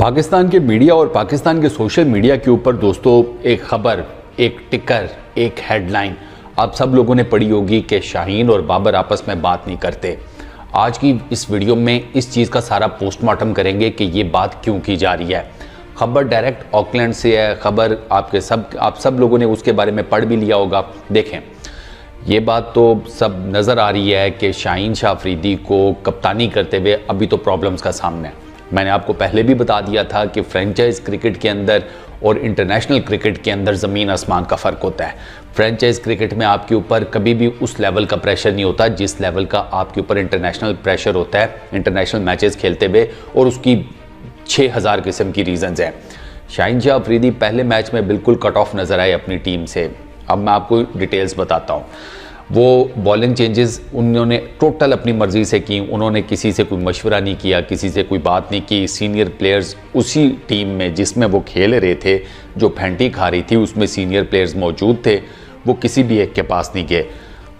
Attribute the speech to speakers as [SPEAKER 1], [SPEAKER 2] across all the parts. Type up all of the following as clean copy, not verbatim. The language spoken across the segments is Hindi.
[SPEAKER 1] पाकिस्तान के मीडिया और पाकिस्तान के सोशल मीडिया के ऊपर दोस्तों एक खबर, एक टिकर, एक हेडलाइन आप सब लोगों ने पढ़ी होगी कि शाहीन और बाबर आपस में बात नहीं करते। आज की इस वीडियो में इस चीज़ का सारा पोस्टमार्टम करेंगे कि ये बात क्यों की जा रही है। खबर डायरेक्ट ऑकलैंड से है, खबर आप सब लोगों ने उसके बारे में पढ़ भी लिया होगा। देखें, ये बात तो सब नज़र आ रही है कि शाहीन शाह अफरीदी को कप्तानी करते हुए अभी तो प्रॉब्लम्स का सामना है। मैंने आपको पहले भी बता दिया था कि फ्रेंचाइज क्रिकेट के अंदर और इंटरनेशनल क्रिकेट के अंदर ज़मीन आसमान का फ़र्क होता है। फ्रेंचाइज क्रिकेट में आपके ऊपर कभी भी उस लेवल का प्रेशर नहीं होता जिस लेवल का आपके ऊपर इंटरनेशनल प्रेशर होता है इंटरनेशनल मैचेस खेलते हुए, और उसकी 6000 किस्म की रीज़न्स हैं। शाहीन शाह अफरीदी पहले मैच में बिल्कुल कट ऑफ नज़र आए अपनी टीम से। अब मैं आपको डिटेल्स बताता हूँ। वो बॉलिंग चेंजेस उन्होंने टोटल अपनी मर्ज़ी से की, उन्होंने किसी से कोई मशवरा नहीं किया, किसी से कोई बात नहीं की। सीनियर प्लेयर्स उसी टीम में जिसमें वो खेल रहे थे, जो फैंटी खा रही थी, उसमें सीनियर प्लेयर्स मौजूद थे। वो किसी भी एक के पास नहीं गए।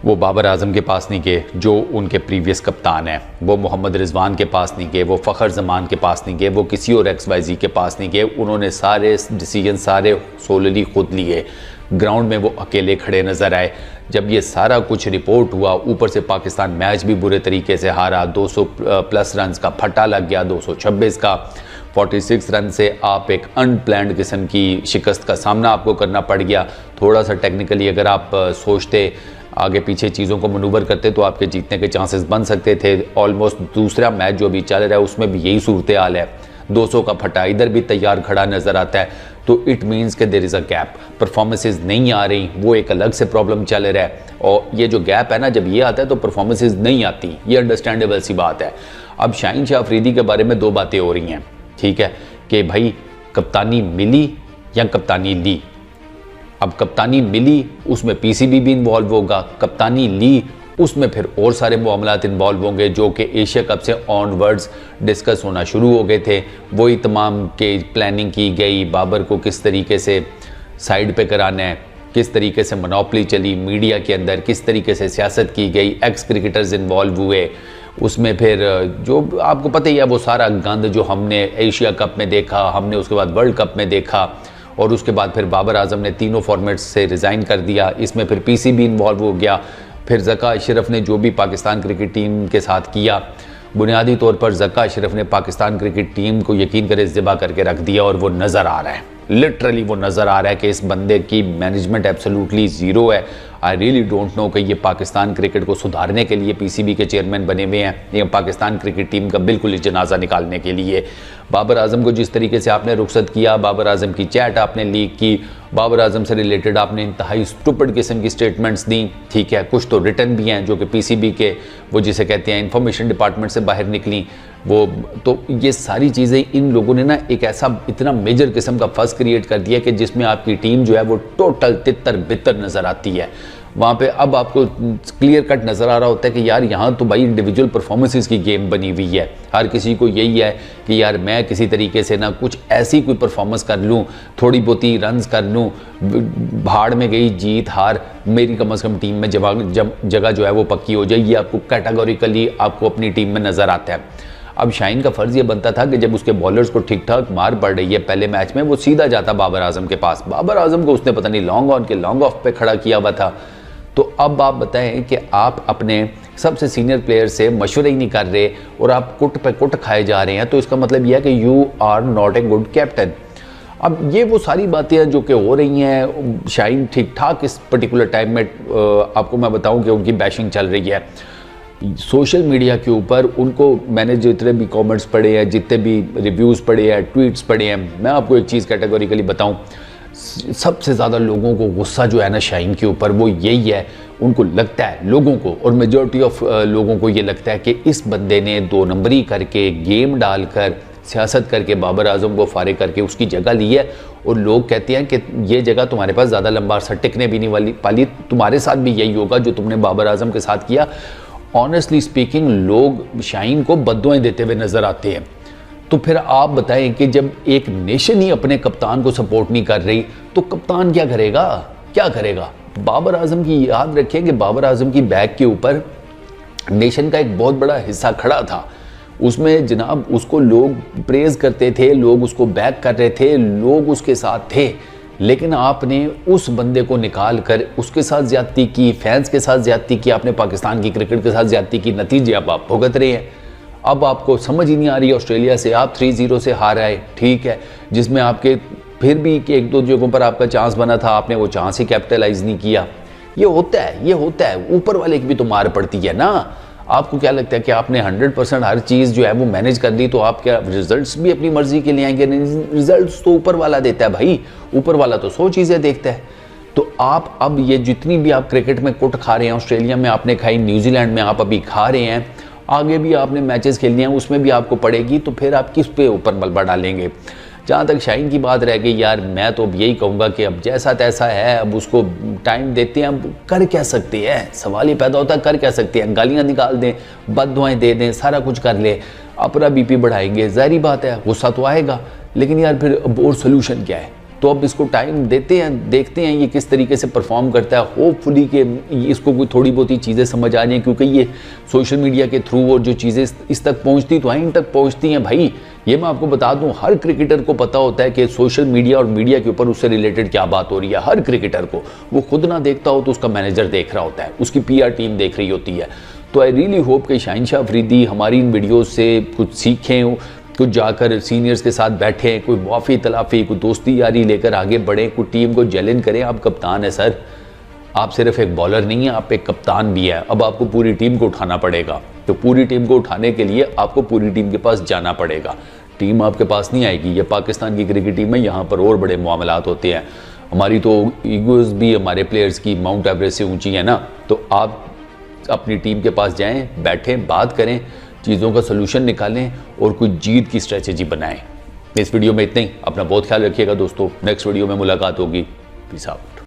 [SPEAKER 1] वो बाबर आजम के पास नहीं गए जो उनके प्रीवियस कप्तान हैं, वो मोहम्मद रिजवान के पास नहीं गए, वो फ़खर जमान के पास नहीं गए, वो किसी और XYZ के पास नहीं गए। उन्होंने सारे डिसीजन सारे सोलली खुद लिए। ग्राउंड में वो अकेले खड़े नज़र आए। जब ये सारा कुछ रिपोर्ट हुआ, ऊपर से पाकिस्तान मैच भी बुरे तरीके से हारा, 200 प्लस रन का फटा लग गया, 226 का, 46 रन से आप एक अनप्लैंड किस्म की शिकस्त का सामना आपको करना पड़ गया। थोड़ा सा टेक्निकली अगर आप सोचते, आगे पीछे चीज़ों को मनूवर करते तो आपके जीतने के चांसेस बन सकते थे। ऑलमोस्ट दूसरा मैच जो अभी चल रहा है उसमें भी यही सूरत हाल है। 200 का फटा इधर भी तैयार खड़ा नज़र आता है, तो इट मीन्स के there is a gap. Performances नहीं आ रही, वो एक अलग से प्रॉब्लम चल रहा है। और ये जो गैप है ना, जब ये आता है तो परफॉर्मेंसेज नहीं आती, ये अंडरस्टैंडेबल सी बात है। अब शाहीन शाह अफरीदी के बारे में दो बातें हो रही हैं, ठीक है, कि भाई कप्तानी मिली या कप्तानी ली। अब कप्तानी मिली उसमें PCB भी इन्वॉल्व होगा, कप्तानी ली उसमें फिर और सारे मामलात इन्वॉल्व होंगे जो कि एशिया कप से ऑनवर्ड्स डिस्कस होना शुरू हो गए थे। वही तमाम के प्लानिंग की गई, बाबर को किस तरीके से साइड पे कराना है, किस तरीके से मोनोपली चली मीडिया के अंदर, किस तरीके से सियासत की गई, एक्स क्रिकेटर्स इन्वॉल्व हुए उसमें। फिर जो आपको पता ही है वो सारा गंद जो हमने एशिया कप में देखा, हमने उसके बाद वर्ल्ड कप में देखा, और उसके बाद फिर बाबर आजम ने तीनों फॉर्मेट्स से रिज़ाइन कर दिया। इसमें फिर PCB इन्वॉल्व हो गया। फिर ज़का अशरफ ने जो भी पाकिस्तान क्रिकेट टीम के साथ किया, बुनियादी तौर पर ज़का अशरफ ने पाकिस्तान क्रिकेट टीम को यकीन करे ज़िबा करके रख दिया। और वो नज़र आ रहा है, लिटरली वो नज़र आ रहा है कि इस बंदे की मैनेजमेंट एब्सोल्युटली ज़ीरो है। आई रियली डोंट नो कि ये पाकिस्तान क्रिकेट को सुधारने के लिए PCB के चेयरमैन बने हुए हैं या पाकिस्तान क्रिकेट टीम का बिल्कुल ही जनाजा निकालने के लिए। बाबर आजम को जिस तरीके से आपने रुखसत किया, बाबर आजम की चैट आपने लीक की, बाबर आजम से रिलेटेड आपने इंतहाई स्टूपिड किस्म की स्टेटमेंट्स दी, ठीक है, कुछ तो रिटर्न भी हैं जो कि PCB के वो जिसे कहते हैं इंफॉर्मेशन डिपार्टमेंट से बाहर निकली। वो तो ये सारी चीज़ें इन लोगों ने ना एक ऐसा इतना मेजर किस्म का फर्ज क्रिएट कर दिया कि जिसमें आपकी टीम जो है वो टोटल तितर बितर नज़र आती है। वहाँ पे अब आपको क्लियर कट नज़र आ रहा होता है कि यार यहाँ तो भाई इंडिविजुअल परफॉर्मेंसेस की गेम बनी हुई है। हर किसी को यही है कि यार मैं किसी तरीके से ना कुछ ऐसी कोई परफॉर्मेंस कर लूँ, थोड़ी बहुती रन्स कर लूँ, भाड़ में गई जीत हार, मेरी कम से कम टीम में जगह जो है वो पक्की हो जाए। ये आपको कैटेगोरिकली आपको अपनी टीम में नज़र आता है। अब शाहीन का फ़र्ज़ ये बनता था कि जब उसके बॉलर्स को ठीक ठाक मार पड़ रही है पहले मैच में, वो सीधा जाता बाबर आजम के पास। बाबर आजम को उसने पता नहीं लॉन्ग ऑन के लॉन्ग ऑफ पे खड़ा किया हुआ था। तो अब आप बताएं कि आप अपने सबसे सीनियर प्लेयर से मशवरे ही नहीं कर रहे और आप कुट पे कुट खाए जा रहे हैं, तो इसका मतलब यह है कि you are not a good captain. अब ये वो सारी बातें हैं जो कि हो रही हैं। शाहीन ठीक ठाक इस पर्टिकुलर टाइम में आपको मैं बताऊं कि उनकी बैशिंग चल रही है सोशल मीडिया के ऊपर। उनको मैंने जितने भी कमेंट्स पढ़े हैं, जितने भी रिव्यूज़ पढ़े हैं, ट्वीट्स पढ़े हैं, मैं आपको एक चीज़ कैटेगोरिकली बताऊं, सबसे ज़्यादा लोगों को गुस्सा जो है ना शाहीन के ऊपर वो यही है। उनको लगता है, लोगों को, और मेजॉरिटी ऑफ लोगों को ये लगता है कि इस बंदे ने 2 नंबरी करके, गेम डालकर, सियासत करके बाबर आजम को फारिग करके उसकी जगह ली है। और लोग कहते हैं कि ये जगह तुम्हारे पास ज़्यादा लंबा अरसा टिकने भी नहीं पाली, तुम्हारे साथ भी यही होगा जो तुमने बाबर आजम के साथ किया। ऑनेस्टली स्पीकिंग लोग शाहीन को बद्दुआएं देते हुए नज़र आते हैं। तो फिर आप बताएं कि जब एक नेशन ही अपने कप्तान को सपोर्ट नहीं कर रही तो कप्तान क्या करेगा, क्या करेगा। बाबर आजम की याद रखें कि बाबर आजम की बैग के ऊपर नेशन का एक बहुत बड़ा हिस्सा खड़ा था। उसमें जनाब उसको लोग प्रेज करते थे, लोग उसको बैक कर रहे थे, लोग उसके साथ थे, लेकिन आपने उस बंदे को निकाल कर उसके साथ ज्यादती की, फैंस के साथ ज्यादती की, आपने पाकिस्तान की क्रिकेट के साथ ज्यादती की, नतीजे अब आप भुगत रहे हैं। अब आपको समझ ही नहीं आ रही है, ऑस्ट्रेलिया से आप 3-0 से हार आए, ठीक है, जिसमें आपके फिर भी कि 1-2 जगहों पर आपका चांस बना था, आपने वो चांस ही कैपिटलाइज नहीं किया। ये होता है, ऊपर वाले की भी तो मार पड़ती है ना। आपको क्या लगता है कि आपने 100% हर चीज़ जो है वो मैनेज कर दी तो आप क्या रिजल्ट्स भी अपनी मर्जी के लिए आएंगे? रिजल्ट्स तो ऊपर वाला देता है भाई, ऊपर वाला तो 100 चीज़ें देखता है। तो आप अब ये जितनी भी आप क्रिकेट में कुट खा रहे हैं, ऑस्ट्रेलिया में आपने खाई, न्यूजीलैंड में आप अभी खा रहे हैं, आगे भी आपने मैचेस खेलने हैं, उसमें भी आपको पड़ेगी, तो फिर आप किस पे ऊपर मलबा डालेंगे? जहाँ तक शाहीन की बात रह गई यार, मैं तो अब यही कहूँगा कि अब जैसा तैसा है, अब उसको टाइम देते हैं, अब कर क्या सकते हैं? सवाल ही पैदा होता है, कर क्या सकते हैं? गालियाँ निकाल दें, बददुआएं दे दें, सारा कुछ कर ले, अपना बीपी बढ़ाएंगे, ज़ाहिर बात है गुस्सा तो आएगा, लेकिन यार फिर अब और सोल्यूशन क्या है? तो अब इसको टाइम देते हैं, देखते हैं ये किस तरीके से परफॉर्म करता है। होपफुली कि इसको कोई थोड़ी बहुत ही चीज़ें समझ आ जाएं, क्योंकि ये सोशल मीडिया के थ्रू और जो चीज़ें इस तक पहुंचती तो इन तक पहुंचती हैं भाई। ये मैं आपको बता दूं, हर क्रिकेटर को पता होता है कि सोशल मीडिया और मीडिया के ऊपर उससे रिलेटेड क्या बात हो रही है। हर क्रिकेटर को, वो खुद ना देखता हो तो उसका मैनेजर देख रहा होता है, उसकी PR टीम देख रही होती है। तो आई रियली होप कि शाहीन शाह अफरीदी हमारी इन वीडियोज़ से कुछ सीखें, कुछ जाकर सीनियर्स के साथ बैठें, कोई माफ़ी तलाफ़ी, कोई दोस्ती यारी लेकर आगे बढ़ें, कोई टीम को जैलन करें। आप कप्तान है सर, आप सिर्फ एक बॉलर नहीं है, आप एक कप्तान भी है। अब आपको पूरी टीम को उठाना पड़ेगा, तो पूरी टीम को उठाने के लिए आपको पूरी टीम के पास जाना पड़ेगा। टीम आपके पास नहीं आएगी, ये पाकिस्तान की क्रिकेट टीम है, यहाँ पर और बड़े मामलात होते हैं। हमारी तो ईगोज़ भी हमारे प्लेयर्स की माउंट एवरेस्ट से ऊँची है ना। तो आप अपनी टीम के पास जाएँ, बैठें, बात करें, चीज़ों का सलूशन निकालें और कुछ जीत की स्ट्रेटजी बनाएं। इस वीडियो में इतना ही। अपना बहुत ख्याल रखिएगा दोस्तों, नेक्स्ट वीडियो में मुलाकात होगी। Peace out.